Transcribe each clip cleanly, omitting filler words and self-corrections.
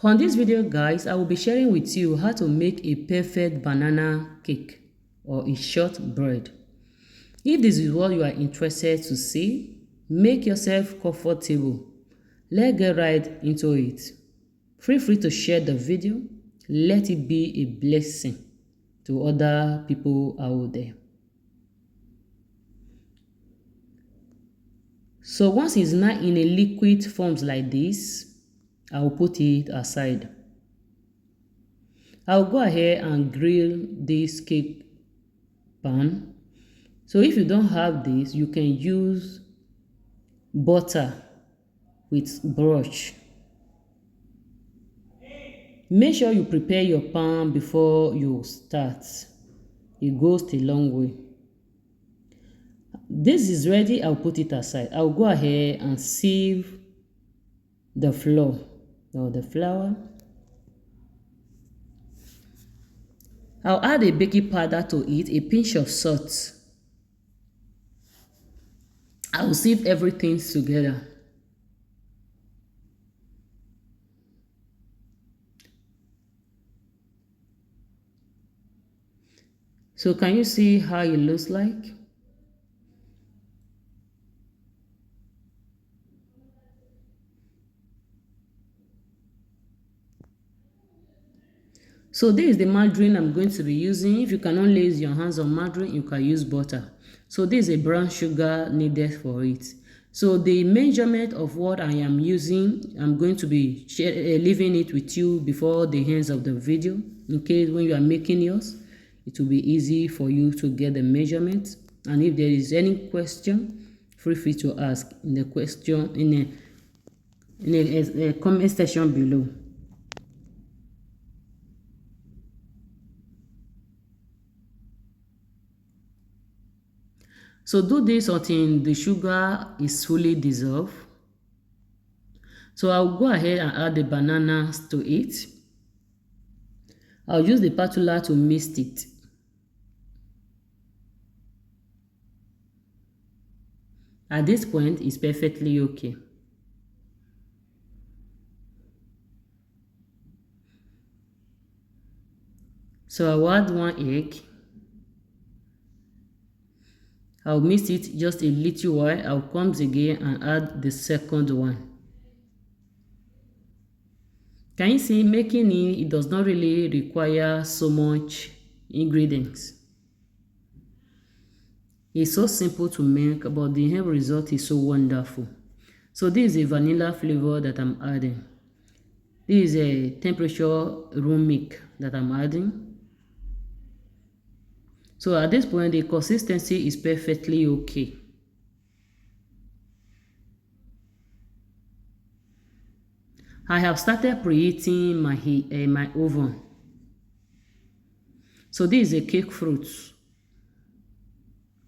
On this video guys, I will be sharing with you how to make a perfect banana cake or a shortbread. If this is what you are interested to see, make yourself comfortable. Let's get right into it. Feel free to share the video. Let it be a blessing to other people out there. So once it's not in a liquid forms like this, I will put it aside. I'll go ahead and grill this cake pan. So if you don't have this, you can use butter with brush. Make sure you prepare your pan before you start. It goes a long way. This is ready, I'll put it aside. I'll go ahead and sieve the flour or the flour. I'll add a baking powder to it, a pinch of salt. I'll sieve everything together. So can you see how it looks like? So this is the margarine I'm going to be using. If you cannot lay your hands on margarine, you can use butter. So this is a brown sugar needed for it. So the measurement of what I am using, I'm going to be leaving it with you before the end of the video. In case when you are making yours, it will be easy for you to get the measurement. And if there is any question, feel free to ask in the question in a comment section below. So do this until the sugar is fully dissolved. So I'll go ahead and add the bananas to it. I'll use the spatula to mix it. At this point, it's perfectly okay. So I'll add 1 egg. I'll mix it just a little while. I'll come again and add the second one. Can you see, making it does not really require so much ingredients. It's so simple to make, but the end result is so wonderful. So this is a vanilla flavor that I'm adding. This is a temperature room milk that I'm adding. So at this point, the consistency is perfectly okay. I have started preheating my oven. So this is a cake fruit.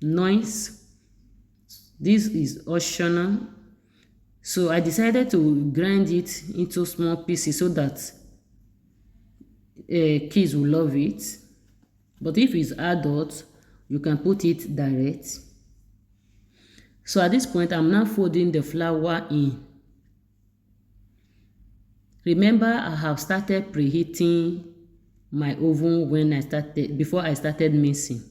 Nice. This is optional. So I decided to grind it into small pieces so that kids will love it. But if it's adult, you can put it direct. So at this point, I'm now folding the flour in. Remember, I have started preheating my oven before I started mixing.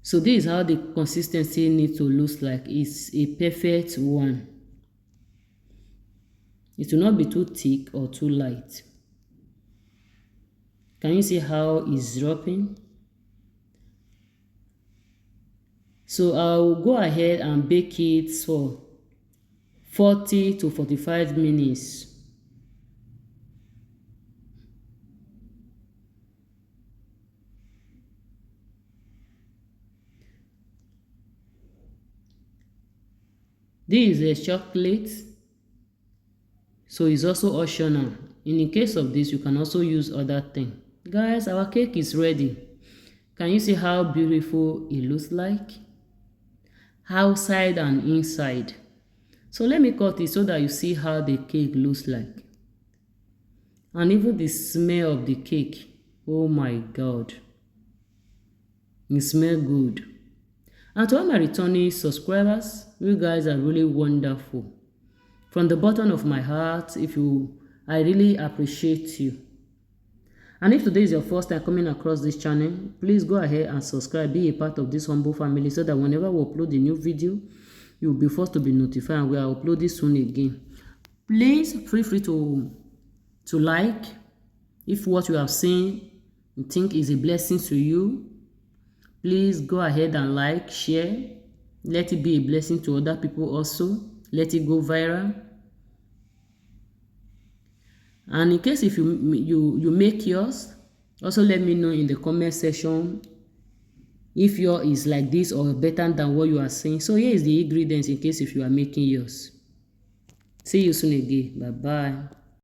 So this is how the consistency needs to look like. It's a perfect one. It will not be too thick or too light. Can you see how it's dropping? So I'll go ahead and bake it for 40 to 45 minutes. This is a chocolate, so it's also optional. In the case of this, you can also use other things. Guys, our cake is ready. Can you see how beautiful it looks like? Outside and inside. So let me cut it so that you see how the cake looks like. And even the smell of the cake. Oh my God. It smells good. And to all my returning subscribers, you guys are really wonderful. From the bottom of my heart, I really appreciate you. And if today is your first time coming across this channel, please go ahead and subscribe, be a part of this humble family, so that whenever we upload a new video, you'll be first to be notified, and we are uploading soon again. Please feel free to like if what you have seen you think is a blessing to you. Please go ahead and like, share, let it be a blessing to other people also. Let it go viral. And in case if you make yours, also let me know in the comment section if yours is like this or better than what you are seeing. So here is the ingredients in case if you are making yours. See you soon again. Bye bye.